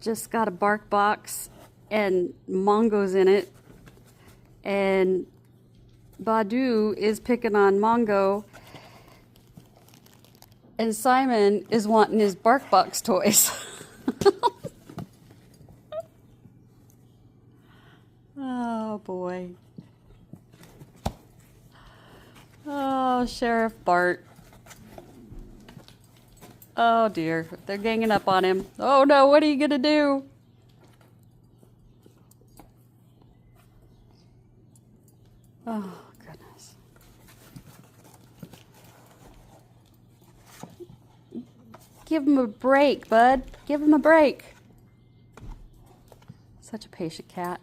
just got a bark box and Mongo's in it. And Badu is picking on Mongo. And Simon is wanting his bark box toys. Oh boy. Oh, Sheriff Bart. Oh dear, they're ganging up on him. Oh no, what are you gonna do? Oh goodness. Give him a break, bud. Give him a break. Such a patient cat.